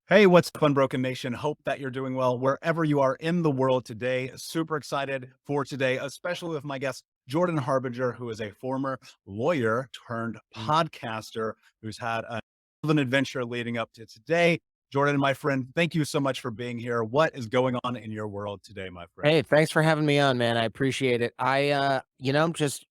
Hey, what's up, Unbroken Nation? Hope that you're doing well wherever you are in the world today. Super excited for today, especially with my guest, Jordan Harbinger, who is a former lawyer turned Mm. podcaster who's had an adventure leading up to today. Jordan, my friend, thank you so much for being here. What is going on in your world today, my friend? Hey, thanks for having me on, man. I appreciate it. I'm just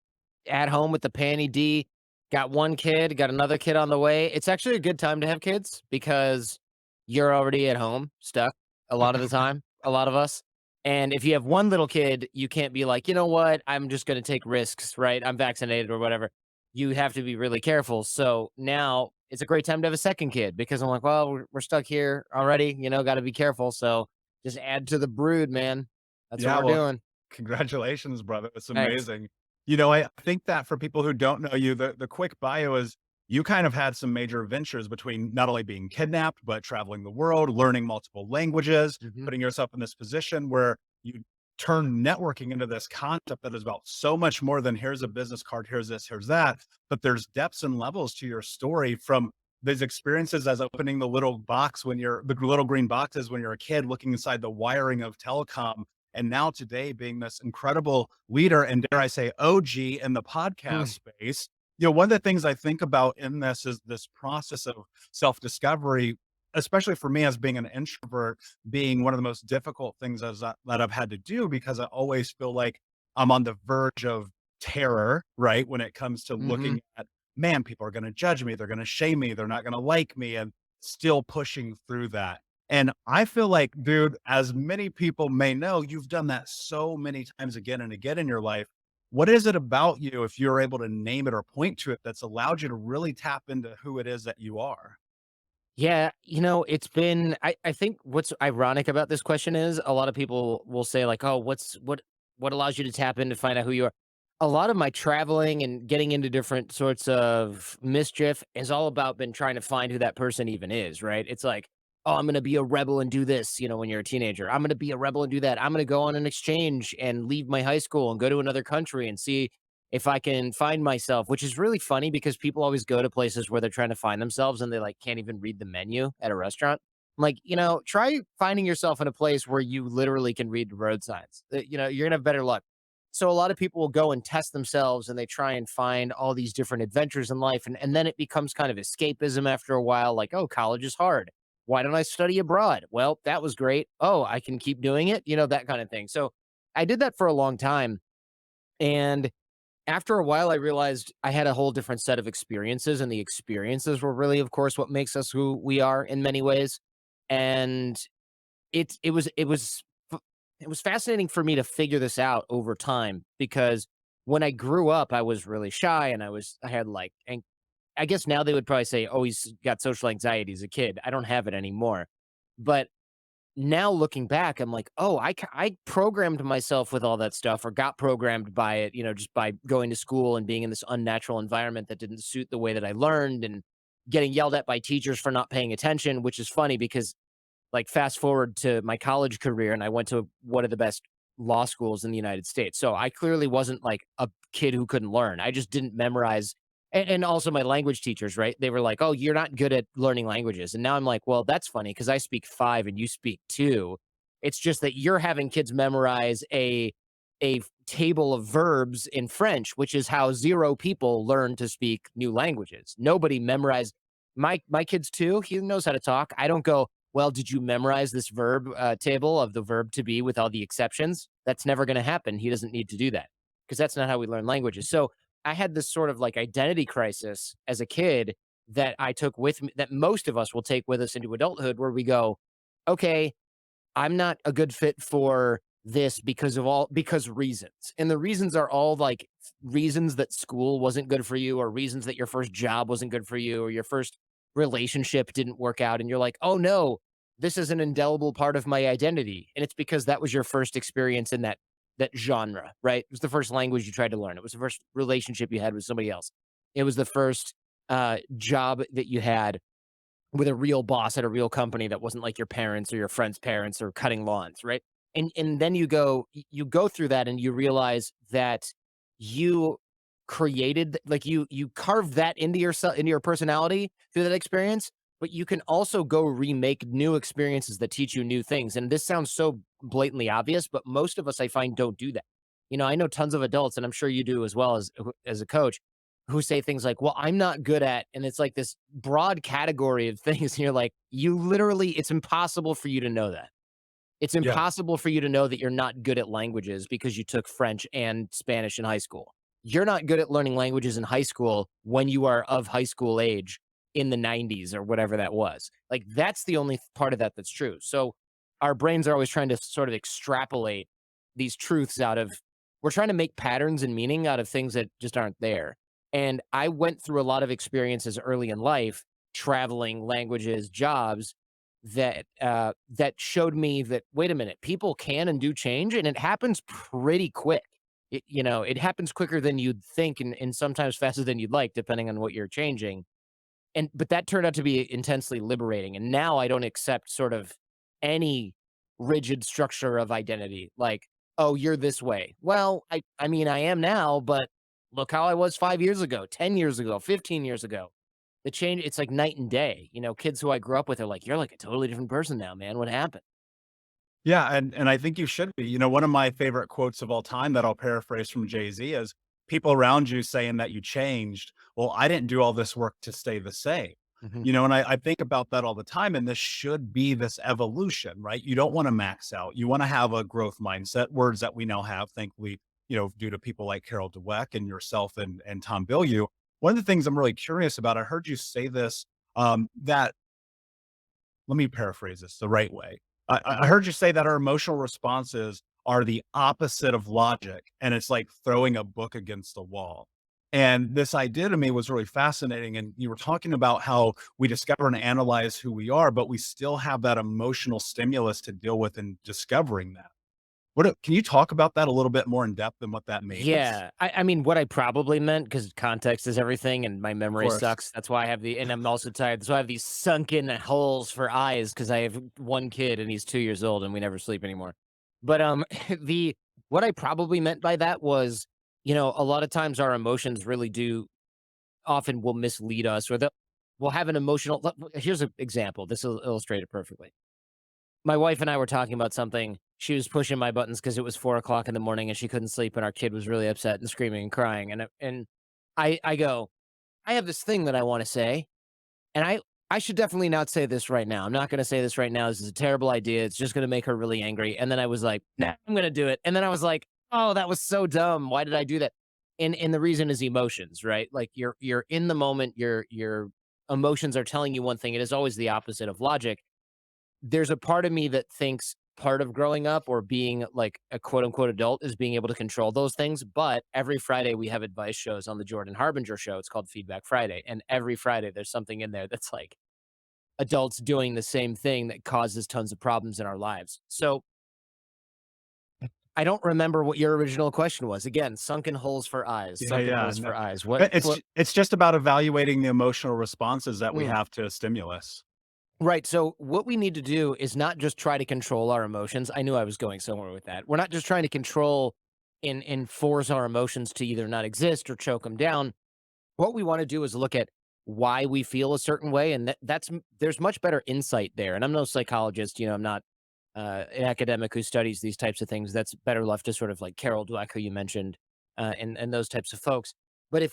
at home with the panty D. Got one kid, got another kid on the way. It's actually a good time to have kids because you're already at home, stuck a lot of the time, a lot of us. And if you have one little kid, you can't be like, you know what? I'm just going to take risks, right? I'm vaccinated or whatever. You have to be really careful. So now it's a great time to have a second kid because I'm like, well, we're stuck here already, got to be careful. So just add to the brood, man. That's what Yeah, we're well, doing. congratulations, brother. It's Thanks. amazing. I think that for people who don't know you, the quick bio is you kind of had some major ventures between not only being kidnapped, but traveling the world, learning multiple languages, Mhm. putting yourself in this position where you turn networking into this concept that is about so much more than here's a business card, here's this, here's that. But there's depths and levels to your story from these experiences as opening the little green boxes when you're a kid, looking inside the wiring of telecom and now today being this incredible leader and dare I say OG in the podcast Mm. space. One of the things I think about in this is this process of self-discovery, especially for me as being an introvert, being one of the most difficult things that I've had to do because I always feel like I'm on the verge of terror, right? When it comes to Mhm. looking at, man, people are going to judge me, they're going to shame me, they're not going to like me, and still pushing through that. And I feel like, dude, as many people may know, you've done that so many times again and again in your life. What is it about you, if you're able to name it or point to it, that's allowed you to really tap into who it is that you are? Yeah, it's been I think what's ironic about this question is a lot of people will say like, "Oh, what allows you to tap in to find out who you are?" A lot of my traveling and getting into different sorts of mischief is all about been trying to find who that person even is, right? It's like, "Oh, I'm gonna be a rebel and do this," when you're a teenager. "I'm gonna be a rebel and do that. I'm gonna go on an exchange and leave my high school and go to another country and see if I can find myself," which is really funny because people always go to places where they're trying to find themselves and they like can't even read the menu at a restaurant. I'm like, try finding yourself in a place where you literally can read the road signs. You're gonna have better luck. So a lot of people will go and test themselves and they try and find all these different adventures in life. And then it becomes kind of escapism after a while, like, oh, college is hard. Why don't I study abroad? Well, that was great. Oh, I can keep doing it, that kind of thing. So I did that for a long time. And after a while, I realized I had a whole different set of experiences, and the experiences were really, of course, what makes us who we are in many ways. And f- it was fascinating for me to figure this out over time because when I grew up, I was really shy, and I had like, and I guess now they would probably say, "Oh, he's got social anxiety as a kid." I don't have it anymore, but now looking back, I'm like, "Oh, I programmed myself with all that stuff or got programmed by it, just by going to school and being in this unnatural environment that didn't suit the way that I learned and getting yelled at by teachers for not paying attention," which is funny because, like, fast forward to my college career, and I went to one of the best law schools in the United States. So I clearly wasn't like a kid who couldn't learn. I just didn't memorize. And also my language teachers, right? They were like, "Oh, you're not good at learning languages." And now I'm like, well, that's funny because I speak five and you speak two. It's just that you're having kids memorize a table of verbs in French, which is how zero people learn to speak new languages. Nobody memorized my kids too. He knows how to talk. I don't go, well, did you memorize this verb table of the verb to be with all the exceptions? That's never going to happen. He doesn't need to do that because that's not how we learn languages. So I had this sort of like identity crisis as a kid that I took with me, that most of us will take with us into adulthood, where we go, okay, I'm not a good fit for this because reasons. And the reasons are all like reasons that school wasn't good for you, or reasons that your first job wasn't good for you, or your first relationship didn't work out. And you're like, oh no, this is an indelible part of my identity. And it's because that was your first experience in that genre, right? It was the first language you tried to learn. It was the first relationship you had with somebody else. It was the first job that you had with a real boss at a real company that wasn't like your parents or your friends' parents or cutting lawns, right? And then you go through that and you realize that you created, like, you carved that into yourself, into your personality through that experience, but you can also go remake new experiences that teach you new things. And this sounds so blatantly obvious, but most of us I find don't do that. I know tons of adults, and I'm sure you do as well as a coach, who say things like, "Well, I'm not good at," and it's like this broad category of things. And you're like, you literally, it's impossible for you to know that. It's Yeah. impossible for you to know that you're not good at languages because you took French and Spanish in high school. You're not good at learning languages in high school when you are of high school age in the 90s or whatever that was. Like, that's the only part of that that's true. So our brains are always trying to sort of extrapolate these truths out of, we're trying to make patterns and meaning out of things that just aren't there. And I went through a lot of experiences early in life, traveling, languages, jobs, that showed me that, wait a minute, people can and do change, and it happens pretty quick. It happens quicker than you'd think, and sometimes faster than you'd like, depending on what you're changing. But that turned out to be intensely liberating. And now I don't accept sort of any rigid structure of identity. Like, oh, you're this way. Well, I mean, I am now, but look how I was 5 years ago, 10 years ago, 15 years ago. The change, it's like night and day. Kids who I grew up with are like, "You're like a totally different person now, man. What happened?" Yeah, and I think you should be. One of my favorite quotes of all time that I'll paraphrase from Jay-Z is, "People around you saying that you changed, well, I didn't do all this work to stay the same." Mhm. And I think about that all the time, and this should be this evolution, right? You don't wanna max out. You wanna have a growth mindset, words that we now have, thankfully, due to people like Carol Dweck and yourself and Tom Bilyeu. One of the things I'm really curious about, I heard you say this, that let me paraphrase this the right way. I Mhm. heard you say that our emotional responses are the opposite of logic, and it's like throwing a book against the wall. And this idea to me was really fascinating. And you were talking about how we discover and analyze who we are, but we still have that emotional stimulus to deal with in discovering that. Can you talk about that a little bit more in depth and what that means? Yeah. I mean, what I probably meant, because context is everything and my Of memory course. sucks. That's why I have and I'm also tired. So I have these sunken holes for eyes because I have one kid and he's 2 years old and we never sleep anymore. But the what I probably meant by that was, a lot of times our emotions really do often will mislead us, or we'll have an emotional. Here's an example. This will illustrate it perfectly. My wife and I were talking about something. She was pushing my buttons because it was 4 o'clock in the morning and she couldn't sleep, and our kid was really upset and screaming and crying. And I go, I have this thing that I want to say, and I should definitely not say this right now. I'm not going to say this right now. This is a terrible idea. It's just going to make her really angry. And then I was like, nah, I'm going to do it. And then I was like, oh, that was so dumb. Why did I do that? And the reason is emotions, right? Like, you're in the moment. Your emotions are telling you one thing. It is always the opposite of logic. There's a part of me that thinks part of growing up or being like a quote unquote adult is being able to control those things. But every Friday we have advice shows on the Jordan Harbinger show. It's called Feedback Friday. And every Friday there's something in there that's like adults doing the same thing that causes tons of problems in our lives. So I don't remember what your original question was. Again, sunken holes for eyes, Yeah, sunken yeah. holes No, for eyes. What? it's just about evaluating the emotional responses that we Mm. have to stimulus. Right. So what we need to do is not just try to control our emotions. I knew I was going somewhere with that. We're not just trying to control and force our emotions to either not exist or choke them down. What we want to do is look at why we feel a certain way, and there's much better insight there. And I'm no psychologist. I'm not an academic who studies these types of things. That's better left to sort of like Carol Dweck, who you mentioned, and those types of folks. But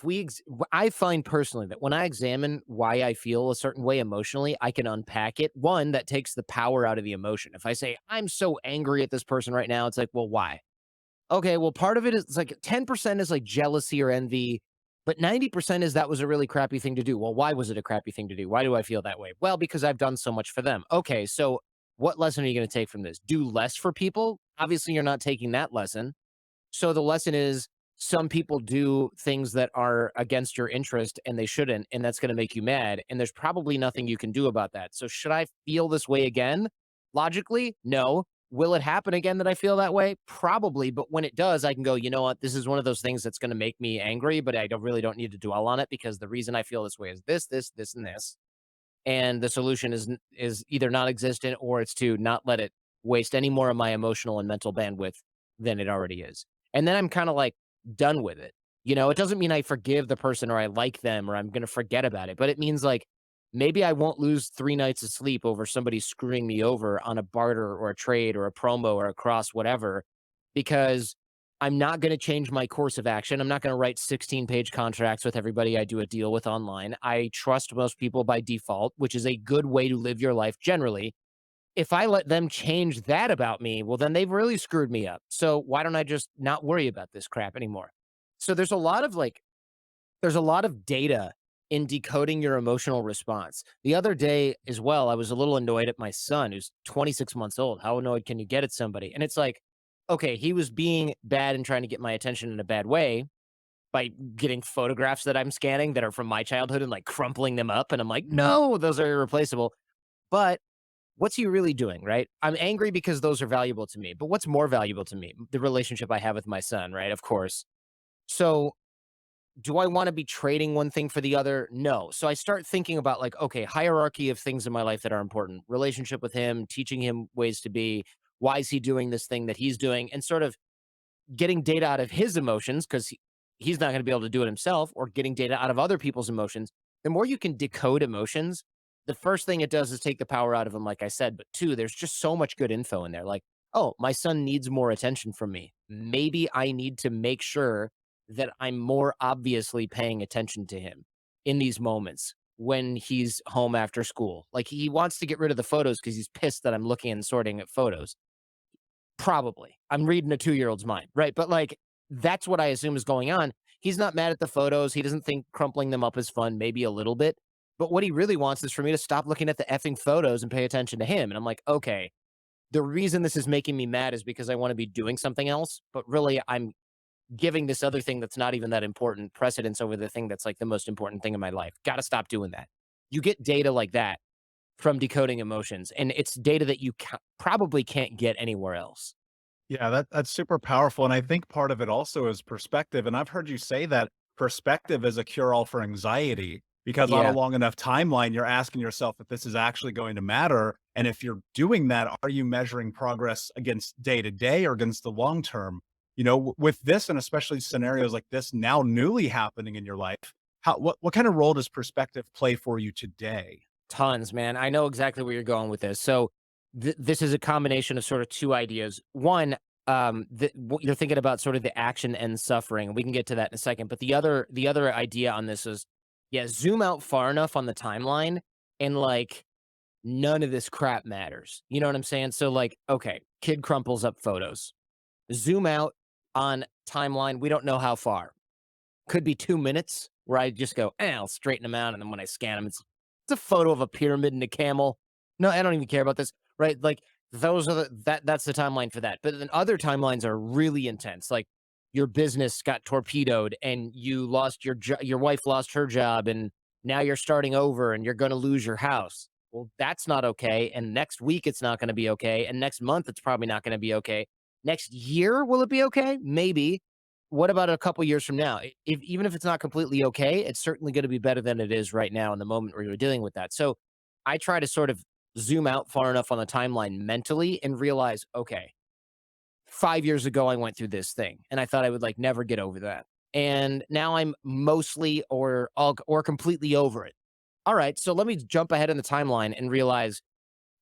I find personally that when I examine why I feel a certain way emotionally, I can unpack it. One, that takes the power out of the emotion. If I say I'm so angry at this person right now, it's like, well, why? Okay, well, part of it is like 10% is like jealousy or envy, but 90% is that was a really crappy thing to do. Well, why was it a crappy thing to do? Why do I feel that way? Well, because I've done so much for them. Okay, so what lesson are you going to take from this? Do less for people? Obviously, you're not taking that lesson. So the lesson is, some people do things that are against your interest and they shouldn't, and that's going to make you mad. And there's probably nothing you can do about that. So should I feel this way again? Logically, no. Will it happen again that I feel that way? Probably. But when it does, I can go, you know what? This is one of those things that's going to make me angry, but I really don't need to dwell on it, because the reason I feel this way is this, and this. And the solution is either non-existent, or it's to not let it waste any more of my emotional and mental bandwidth than it already is. And then I'm kind of like done with it. It doesn't mean I forgive the person or I like them or I'm going to forget about it, but it means like Maybe I won't lose 3 nights of sleep over somebody screwing me over on a barter or a trade or a promo or a cross, whatever, because I'm not gonna change my course of action. I'm not gonna write 16-page contracts with everybody I do a deal with online. I trust most people by default, which is a good way to live your life generally. If I let them change that about me, well, then they've really screwed me up. So why don't I just not worry about this crap anymore? So there's a lot of data in decoding your emotional response. The other day as well, I was a little annoyed at my son who's 26 months old. How annoyed can you get at somebody? And it's like, okay, he was being bad and trying to get my attention in a bad way by getting photographs that I'm scanning that are from my childhood and like crumpling them up. And I'm like, no, those are irreplaceable. But what's he really doing, right? I'm angry because those are valuable to me. But what's more valuable to me? The relationship I have with my son, right? Of course. So do I want to be trading one thing for the other? No. So I start thinking about like, okay, hierarchy of things in my life that are important. Relationship with him, teaching him ways to be. Why is he doing this thing that he's doing? And sort of getting data out of his emotions because he's not going to be able to do it himself, or getting data out of other people's emotions. The more you can decode emotions, the first thing it does is take the power out of them, like I said. But two, there's just so much good info in there. Like, oh, my son needs more attention from me. Maybe I need to make sure that I'm more obviously paying attention to him in these moments when he's home after school. Like, he wants to get rid of the photos because he's pissed that I'm looking and sorting at photos. Probably. I'm reading a 2-year-old's mind, right? But, like, that's what I assume is going on. He's not mad at the photos. He doesn't think crumpling them up is fun, maybe a little bit. But what he really wants is for me to stop looking at the effing photos and pay attention to him. And I'm like, okay, the reason this is making me mad is because I want to be doing something else. But really, I'm giving this other thing that's not even that important precedence over the thing that's like the most important thing in my life. Got to stop doing that. You get data like that from decoding emotions, and it's data that you probably can't get anywhere else. Yeah, that's super powerful, and I think part of it also is perspective, and I've heard you say that perspective is a cure-all for anxiety, because on a Yeah. long enough timeline, you're asking yourself if this is actually going to matter, and if you're doing that, are you measuring progress against day to day or against the long term? You know, with this and especially scenarios like this now newly happening in your life, what kind of role does perspective play for you today? Tons, man. I know exactly where you're going with this. So this is a combination of sort of two ideas. One, what you're thinking about sort of the action and suffering. We can get to that in a second. But the other idea on this is, yeah, zoom out far enough on the timeline and like none of this crap matters. You know what I'm saying? So like, okay, kid crumples up photos. Zoom out on timeline. We don't know how far. Could be 2 minutes where I just go, I'll straighten them out, and then when I scan them, it's a photo of a pyramid and a camel. No, I don't even care about this, right? Like, those are that's the timeline for that. But then other timelines are really intense, like, your business got torpedoed, and you lost your wife lost her job, and now you're starting over, and you're gonna lose your house. Well, that's not okay, and next week, it's not gonna be okay, and next month, it's probably not gonna be okay. Next year, will it be okay? Maybe. What about a couple years from now? If even if it's not completely okay, it's certainly gonna be better than it is right now in the moment where you're dealing with that. So, I try to sort of zoom out far enough on the timeline mentally and realize, okay, 5 years ago, I went through this thing, and I thought I would, like, never get over that. And now I'm mostly or completely over it. Alright, so let me jump ahead in the timeline and realize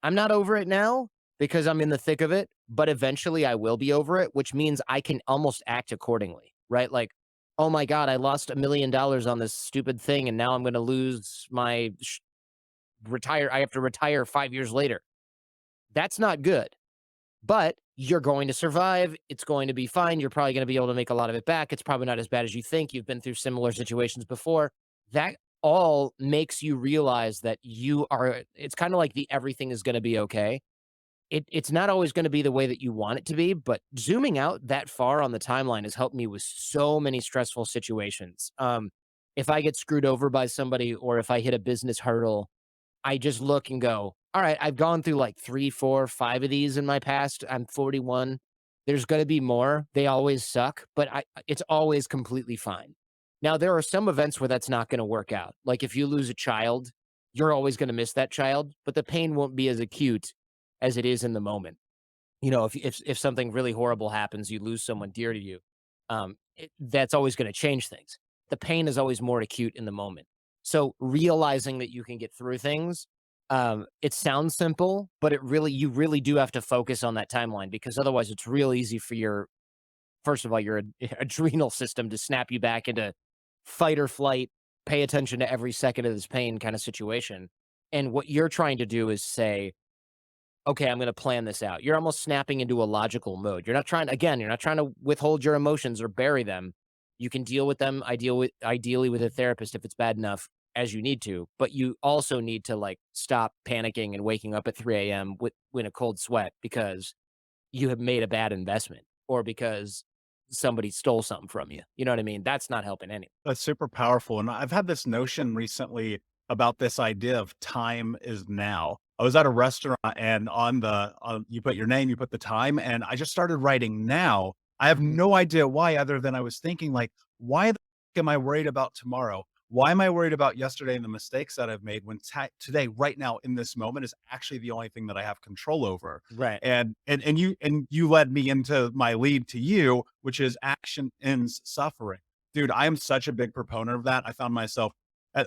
I'm not over it now because I'm in the thick of it, but eventually I will be over it, which means I can almost act accordingly, right? Like, oh my God, I lost $1 million on this stupid thing, and now I'm going to lose my retire. I have to retire 5 years later. That's not good, but you're going to survive. It's going to be fine. You're probably going to be able to make a lot of it back. It's probably not as bad as you think. You've been through similar situations before. That all makes you realize that it's kind of like the everything is going to be okay. It's not always gonna be the way that you want it to be, but zooming out that far on the timeline has helped me with so many stressful situations. If I get screwed over by somebody or if I hit a business hurdle, I just look and go, "All right, I've gone through like 3, 4, 5 of these in my past. I'm 41. There's gonna be more. They always suck, but it's always completely fine." Now, there are some events where that's not gonna work out. Like, if you lose a child, you're always gonna miss that child, but the pain won't be as acute as it is in the moment. You know, if something really horrible happens, you lose someone dear to you, that's always gonna change things. The pain is always more acute in the moment. So realizing that you can get through things, it sounds simple, but you really do have to focus on that timeline because otherwise it's real easy for first of all, your adrenal system to snap you back into fight or flight, pay attention to every second of this pain kind of situation. And what you're trying to do is say, okay, I'm going to plan this out. You're almost snapping into a logical mode. You're not trying to withhold your emotions or bury them. You can deal with them ideally with a therapist if it's bad enough as you need to, but you also need to like stop panicking and waking up at 3 a.m. with a cold sweat because you have made a bad investment or because somebody stole something from you. You know what I mean? That's not helping anyone. That's super powerful, and I've had this notion recently about this idea of time is now. I was at a restaurant and you put your name, you put the time, and I just started writing now. I have no idea why other than I was thinking like, "Why the am I worried about tomorrow? Why am I worried about yesterday and the mistakes that I've made when today, right now, in this moment is actually the only thing that I have control over?" Right. And you led me into my lead to you, which is action ends suffering. Dude, I am such a big proponent of that. I found myself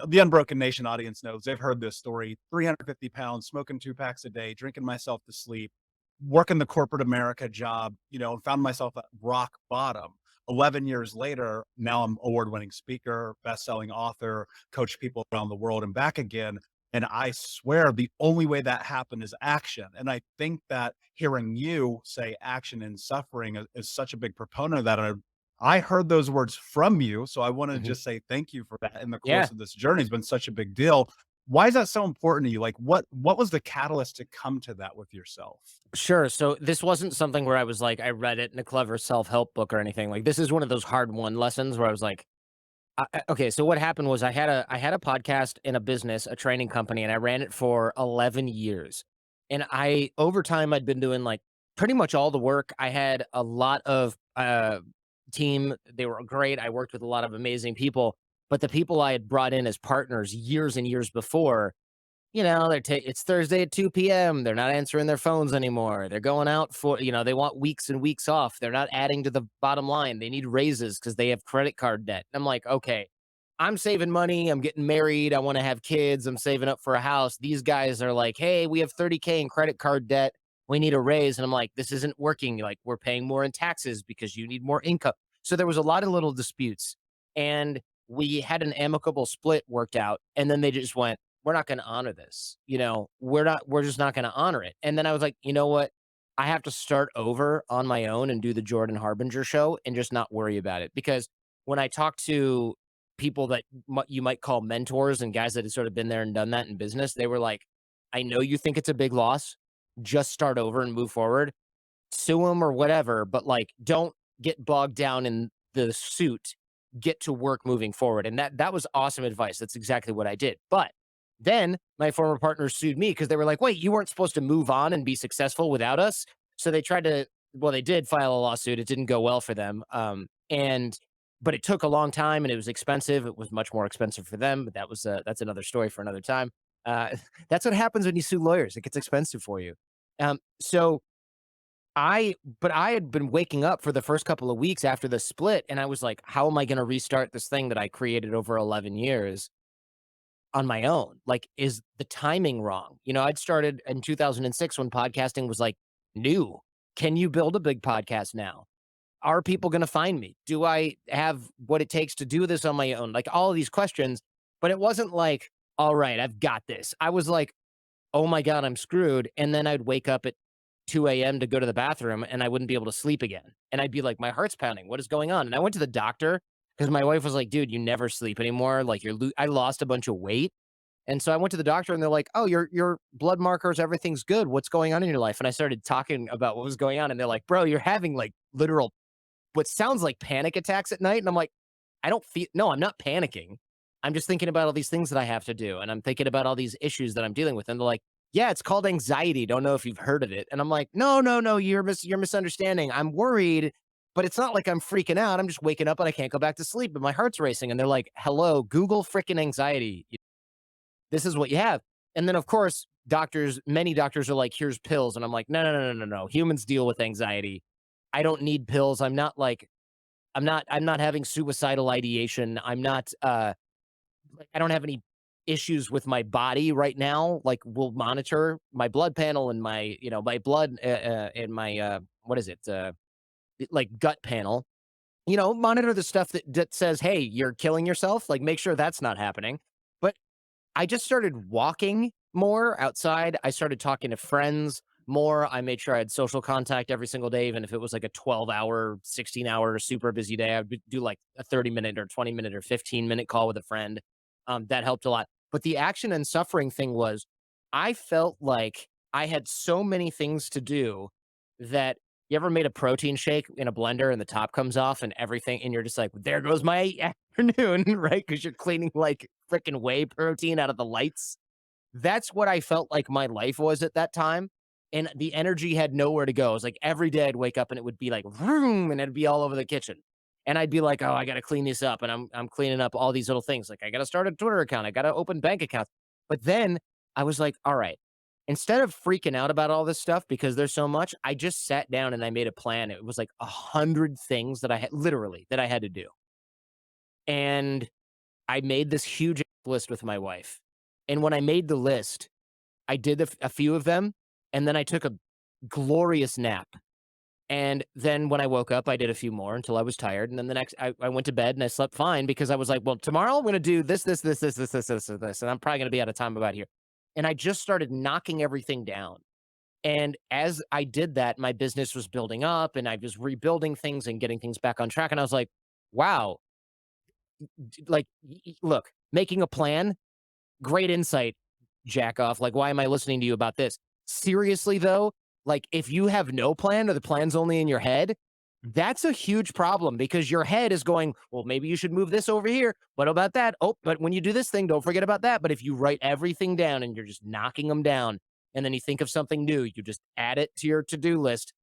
the Unbroken Nation audience knows they've heard this story 350 pounds, smoking 2 packs a day, drinking myself to sleep, working the corporate America job, and found myself at rock bottom. 11 years later, now I'm award winning speaker, best selling author, coach people around the world and back again. And I swear the only way that happened is action. And I think that hearing you say action and suffering is such a big proponent of that. And I heard those words from you, so I wanna Mhm. just say thank you for that in the Yeah. course of this journey. It's been such a big deal. Why is that so important to you? Like, what was the catalyst to come to that with yourself? Sure. So this wasn't something where I was like, I read it in a clever self-help book or anything. Like this is one of those hard won lessons where I was like, okay, so what happened was I had a podcast in a business, a training company, and I ran it for 11 years. And over time I'd been doing like pretty much all the work. I had a lot of team. They were great. I worked with a lot of amazing people, but the people I had brought in as partners years and years before, it's Thursday at 2 PM. They're not answering their phones anymore. They're going out they want weeks and weeks off. They're not adding to the bottom line. They need raises because they have credit card debt. I'm like, okay, I'm saving money. I'm getting married. I want to have kids. I'm saving up for a house. These guys are like, hey, we have 30K in credit card debt. We need a raise. And I'm like, this isn't working. Like, we're paying more in taxes because you need more income. So there was a lot of little disputes. And we had an amicable split worked out. And then they just went, we're not going to honor this. We're just not going to honor it. And then I was like, you know what? I have to start over on my own and do the Jordan Harbinger show and just not worry about it. Because when I talk to people that you might call mentors and guys that have sort of been there and done that in business, they were like, I know you think it's a big loss. Just start over and move forward, sue them or whatever, but like, don't get bogged down in the suit. Get to work moving forward. And that was awesome advice. That's exactly what I did. But then my former partners sued me because they were like, wait, you weren't supposed to move on and be successful without us. So they tried to, well, they did file a lawsuit. It didn't go well for them. But it took a long time and it was expensive. It was much more expensive for them, but that's another story for another time. Uh, that's what happens when you sue lawyers. It gets expensive for you. So but I had been waking up for the first couple of weeks after the split, and I was like, how am I going to restart this thing that I created over 11 years? On my own? Like, is the timing wrong? I'd started in 2006 when podcasting was like new. Can you build a big podcast now? Are people going to find me? Do I have what it takes to do this on my own? Like all of these questions, but it wasn't like, all right, I've got this. I was like, oh my God, I'm screwed. And then I'd wake up at 2 a.m. to go to the bathroom and I wouldn't be able to sleep again. And I'd be like, my heart's pounding. What is going on? And I went to the doctor because my wife was like, dude, you never sleep anymore. Like I lost a bunch of weight. And so I went to the doctor and they're like, oh, your blood markers, everything's good. What's going on in your life? And I started talking about what was going on. And they're like, bro, you're having like literal, what sounds like panic attacks at night. And I'm like, no, I'm not panicking. I'm just thinking about all these things that I have to do. And I'm thinking about all these issues that I'm dealing with. And they're like, yeah, it's called anxiety. Don't know if you've heard of it. And I'm like, no, no, no, you're misunderstanding. I'm worried, but it's not like I'm freaking out. I'm just waking up and I can't go back to sleep, but my heart's racing. And they're like, hello, Google freaking anxiety. This is what you have. And then of course, many doctors are like, here's pills. And I'm like, no, no, no, no, no, no. Humans deal with anxiety. I don't need pills. I'm not having suicidal ideation. I don't have any issues with my body right now, like will monitor my blood panel and my, my blood and my what is it? Like gut panel. Monitor the stuff that says, "Hey, you're killing yourself." Like make sure that's not happening. But I just started walking more outside. I started talking to friends more. I made sure I had social contact every single day, even if it was like a 12-hour, 16-hour super busy day. I would do like a 30-minute or 20-minute or 15-minute call with a friend. That helped a lot. But the action and suffering thing was I felt like I had so many things to do that you ever made a protein shake in a blender and the top comes off and everything, and you're just like, there goes my afternoon, right? Because you're cleaning like freaking whey protein out of the lights. That's what I felt like my life was at that time. And the energy had nowhere to go. It was like every day I'd wake up and it would be like vroom, and it'd be all over the kitchen. And I'd be like, oh, I gotta clean this up. And I'm cleaning up all these little things. Like I gotta start a Twitter account. I gotta open bank accounts. But then I was like, all right, instead of freaking out about all this stuff because there's so much, I just sat down and I made a plan. It was like 100 things that I had literally that I had to do. And I made this huge list with my wife. And when I made the list, I did a few of them, and then I took a glorious nap. And then when I woke up, I did a few more until I was tired. And then the next, I went to bed and I slept fine because I was like, well, tomorrow I'm going to do this, and I'm probably going to be out of time about here. And I just started knocking everything down. And as I did that, my business was building up and I was rebuilding things and getting things back on track. And I was like, wow, like, look, making a plan, great insight, jack off. Like, why am I listening to you about this? Seriously, though, like, if you have no plan or the plan's only in your head, that's a huge problem because your head is going, well, maybe you should move this over here. What about that? Oh, but when you do this thing, don't forget about that. But if you write everything down and you're just knocking them down, and then you think of something new, you just add it to your to-do list.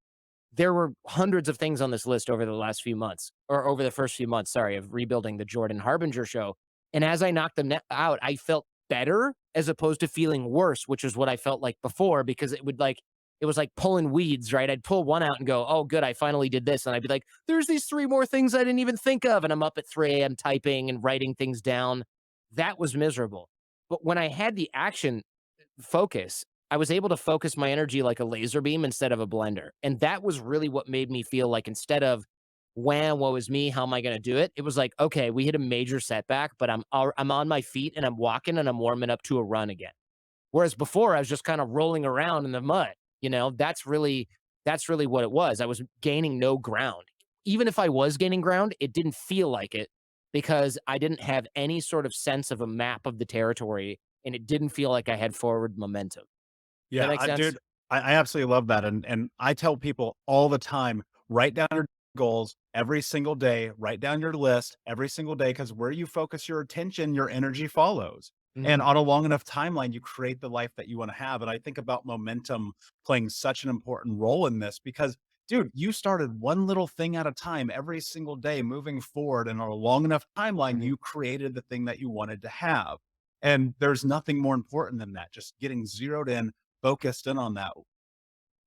There were hundreds of things on this list over the last few months, or over the first few months, sorry, of rebuilding the Jordan Harbinger show. And as I knocked them out, I felt better as opposed to feeling worse, which is what I felt like before, because it was like pulling weeds, right? I'd pull one out and go, oh, good, I finally did this. And I'd be like, there's these three more things I didn't even think of. And I'm up at 3 a.m. typing and writing things down. That was miserable. But when I had the action focus, I was able to focus my energy like a laser beam instead of a blender. And that was really what made me feel like instead of, wham, woe is me, how am I going to do it? It was like, okay, we hit a major setback, but I'm on my feet and I'm walking and I'm warming up to a run again. Whereas before I was just kind of rolling around in the mud. That's really what it was. I was gaining no ground. Even if I was gaining ground, it didn't feel like it because I didn't have any sort of sense of a map of the territory and it didn't feel like I had forward momentum. That Yeah, make sense? dude, I absolutely love that, and I tell people all the time, write down your goals every single day, write down your list every single day, because where you focus your attention, your energy follows. And Mhm. on a long enough timeline, you create the life that you want to have. And I think about momentum playing such an important role in this because, dude, you started one little thing at a time every single day moving forward. And on a long enough timeline, Mhm. you created the thing that you wanted to have. And there's nothing more important than that, just getting zeroed in, focused in on that.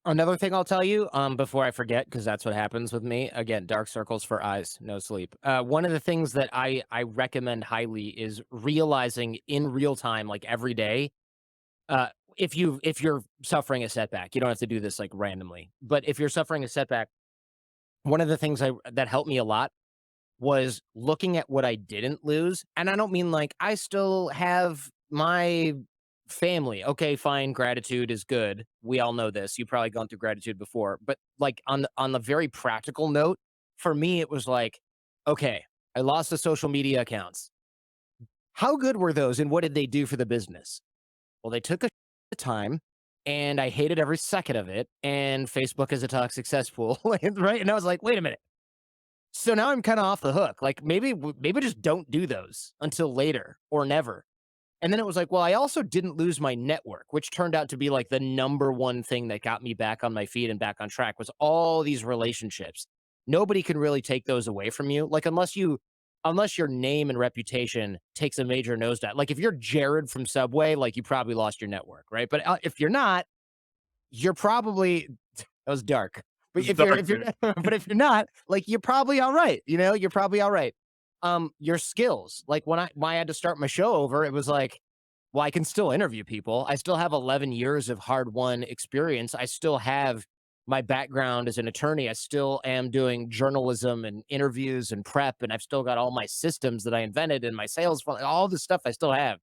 Another thing I'll tell you, before I forget, because that's what happens with me. Again, dark circles for eyes, no sleep. One of the things that I recommend highly is realizing in real time, like every day, uh, if you're suffering a setback, you don't have to do this like randomly. But if you're suffering a setback, one of the things that helped me a lot was looking at what I didn't lose. And I don't mean like I still have my family. Okay, fine. Gratitude is good. We all know this. You've probably gone through gratitude before. But like on the very practical note, for me, it was like, okay, I lost the social media accounts. How good were those and what did they do for the business? Well, they took a time and I hated every second of it. And Facebook is a toxic cesspool. Right. And I was like, wait a minute. So now I'm kinda off the hook, like, maybe just don't do those until later or never. And then it was like, well, I also didn't lose my network, which turned out to be, like, the number one thing that got me back on my feet and back on track was all these relationships. Nobody can really take those away from you, like, unless your name and reputation takes a major nosedive. Like, if you're Jared from Subway, like, you probably lost your network, right? But, if you're not, you're probably that was dark. But It's dark, if you're dude. but if you're not, like, you're probably alright, you're probably alright. Your skills, like, when I had to start my show over, it was like, Well, I can still interview people. I still have 11 years of hard won experience. I still have my background as an attorney. I still am doing journalism and interviews and prep, and I've still got all my systems that I invented and my sales, all the stuff I still have.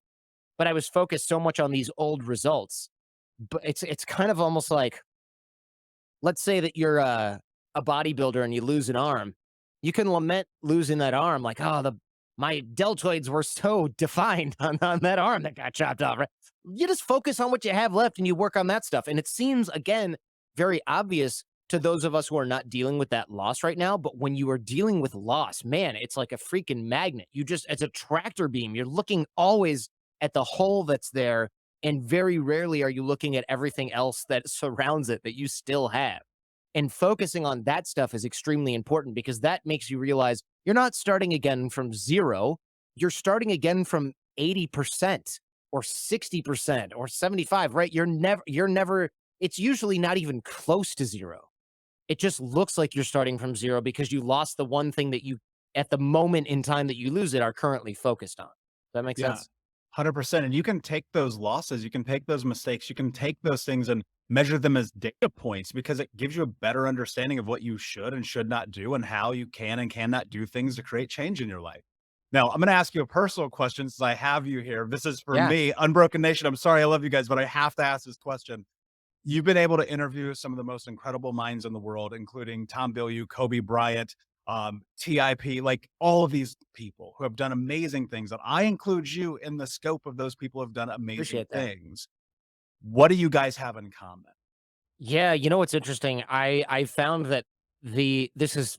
But I was focused so much on these old results. But it's kind of almost like, let's say that you're a bodybuilder and you lose an arm. You can lament losing that arm, like, oh, the my deltoids were so defined on that arm that got chopped off. Right? You just focus on what you have left and you work on that stuff. And it seems again very obvious to those of us who are not dealing with that loss right now. But when you are dealing with loss, man, it's like a freaking magnet. It's a tractor beam. You're looking always at the hole that's there, and very rarely are you looking at everything else that surrounds it that you still have. And focusing on that stuff is extremely important because that makes you realize you're not starting again from zero. You're starting again from 80% or 60% or 75, right? You're never, it's usually not even close to zero. It just looks like you're starting from zero because you lost the one thing that you, at the moment in time that you lose it, are currently focused on. Does that make Yeah, sense? 100%. And you can take those losses, you can take those mistakes, you can take those things and measure them as data points because it gives you a better understanding of what you should and should not do and how you can and cannot do things to create change in your life. Now, I'm going to ask you a personal question since I have you here. This is for Yeah. me, Unbroken Nation. I'm sorry, I love you guys, but I have to ask this question. You've been able to interview some of the most incredible minds in the world, including Tom Bilyeu, Kobe Bryant, TIP, like all of these people who have done amazing things. And I include you in the scope of those people who have done amazing Appreciate that. things. What do you guys have in common? Yeah, you know what's interesting? I found that this is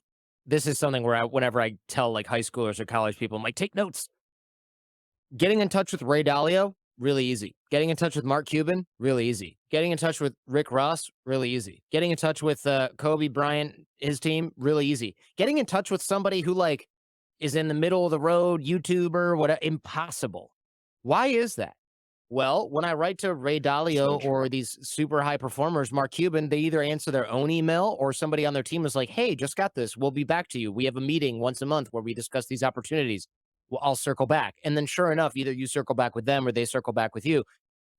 something where whenever I tell like high schoolers or college people, I'm like, take notes. Getting in touch with Ray Dalio, really easy. Getting in touch with Mark Cuban, really easy. Getting in touch with Rick Ross, really easy. Getting in touch with Kobe Bryant, his team, really easy. Getting in touch with somebody who like is in the middle of the road, YouTuber, whatever, impossible. Why is that? Well, when I write to Ray So Dalio true. or these super high performers, Mark Cuban, they either answer their own email or somebody on their team is like, hey, just got this. We'll be back to you. We have a meeting once a month where we discuss these opportunities. Well, I'll circle back. And then sure enough, either you circle back with them or they circle back with you.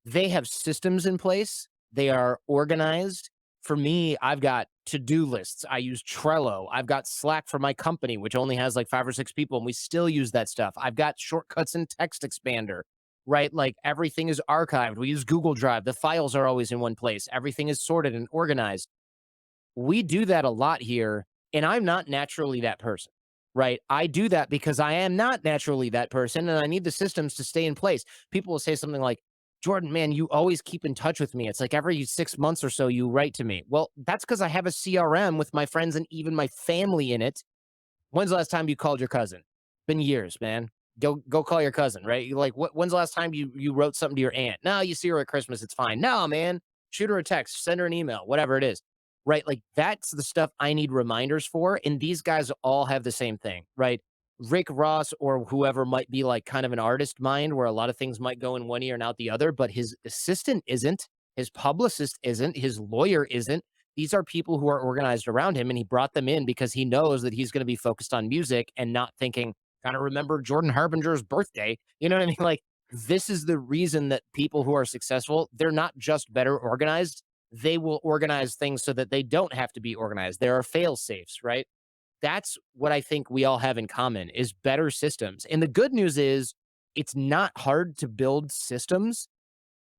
They have systems in place. They are organized. For me, I've got to-do lists. I use Trello. I've got Slack for my company, which only has like 5 or 6 people, and we still use that stuff. I've got shortcuts in Text Expander, right? Like everything is archived. We use Google Drive. The files are always in one place. Everything is sorted and organized. We do that a lot here, and I'm not naturally that person, right? I do that because I am not naturally that person, and I need the systems to stay in place. People will say something like, Jordan, man, you always keep in touch with me. It's like every 6 months or so you write to me. Well, that's because I have a CRM with my friends and even my family in it. When's the last time you called your cousin? Been years, man. Go call your cousin, right? You like when's the last time you wrote something to your aunt? No, you see her at Christmas, it's fine. No, man. Shoot her a text, send her an email, whatever it is. Right? Like that's the stuff I need reminders for. And these guys all have the same thing, right? Rick Ross or whoever might be like kind of an artist mind where a lot of things might go in one ear and out the other, but his assistant isn't, his publicist isn't, his lawyer isn't. These are people who are organized around him, and he brought them in because he knows that he's going to be focused on music and not thinking, kind of remember Jordan Harbinger's birthday. You know what I mean? Like, this is the reason that people who are successful, they're not just better organized. They will organize things so that they don't have to be organized. There are fail safes, right? That's what I think we all have in common is better systems. And the good news is it's not hard to build systems.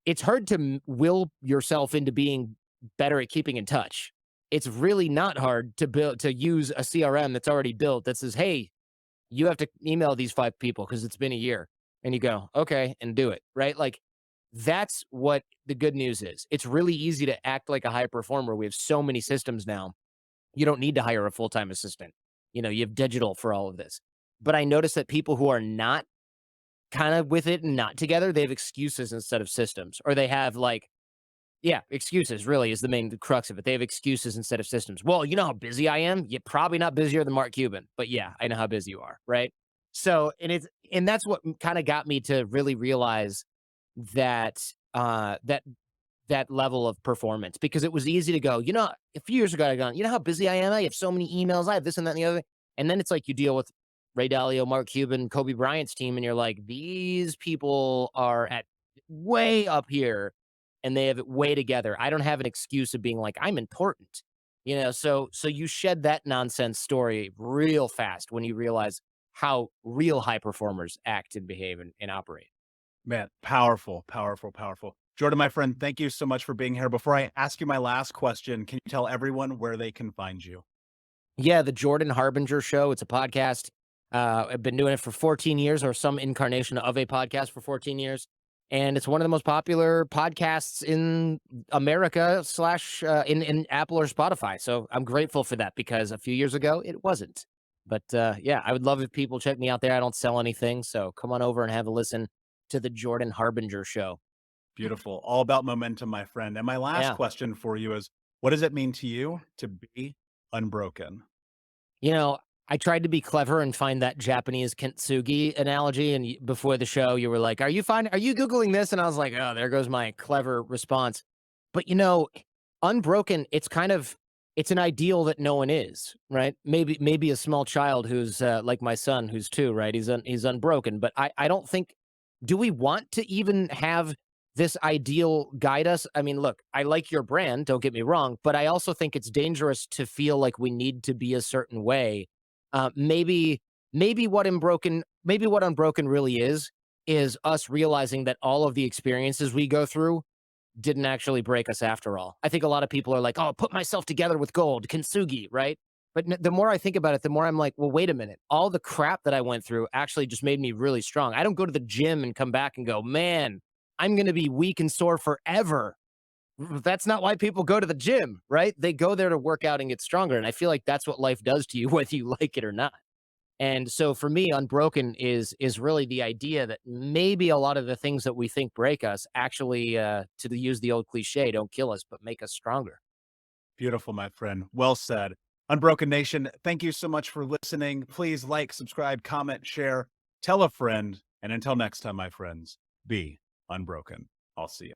It's hard to will yourself into being better at keeping in touch. It's really not hard to use a CRM that's already built that says, "Hey, you have to email these 5 people because it's been a year." And you go, "Okay," and do it, right? Like that's what the good news is. It's really easy to act like a high performer. We have so many systems now. You don't need to hire a full-time assistant. You have digital for all of this. But I notice that people who are not kind of with it and not together, they have excuses instead of systems, or they have like, yeah, excuses really is the main crux of it. They have excuses instead of systems. Well, you know how busy I am? You're probably not busier than Mark Cuban, but yeah, I know how busy you are, right? So, and that's what kind of got me to really realize that that level of performance because it was easy to go, a few years ago I gone, you know how busy I am? I have so many emails, I have this and that and the other. And then it's like you deal with Ray Dalio, Mark Cuban, Kobe Bryant's team, and you're like, these people are at way up here and they have it way together. I don't have an excuse of being like, I'm important. So you shed that nonsense story real fast when you realize how real high performers act and behave and operate. Man, powerful, powerful, powerful. Jordan, my friend, thank you so much for being here. Before I ask you my last question, can you tell everyone where they can find you? Yeah, the Jordan Harbinger Show. It's a podcast. I've been doing it for 14 years, or some incarnation of a podcast for 14 years, and it's one of the most popular podcasts in America slash in Apple or Spotify. So I'm grateful for that because a few years ago it wasn't. But yeah, I would love if people check me out there. I don't sell anything, so come on over and have a listen to the Jordan Harbinger Show. Beautiful. All about momentum, my friend. And my last Yeah. question for you is, what does it mean to you to be unbroken? You know, I tried to be clever and find that Japanese kintsugi analogy, and before the show, you were like, Are you Googling this?" And I was like, "Oh, there goes my clever response." But, unbroken, it's an ideal that no one is, right? Maybe a small child who's, like my son who's 2, right? He's unbroken, but I don't think do we want to even have this ideal guide us? I mean, look, I like your brand, don't get me wrong, but I also think it's dangerous to feel like we need to be a certain way. Maybe what unbroken really is us realizing that all of the experiences we go through didn't actually break us after all. I think a lot of people are like, "Oh, put myself together with gold, kintsugi," right? But the more I think about it, the more I'm like, well, wait a minute. All the crap that I went through actually just made me really strong. I don't go to the gym and come back and go, man, I'm going to be weak and sore forever. That's not why people go to the gym, right? They go there to work out and get stronger. And I feel like that's what life does to you, whether you like it or not. And so for me, unbroken is really the idea that maybe a lot of the things that we think break us actually, use the old cliche, don't kill us, but make us stronger. Beautiful, my friend. Well said. Unbroken Nation, thank you so much for listening. Please like, subscribe, comment, share, tell a friend. And until next time, my friends, be unbroken. I'll see you.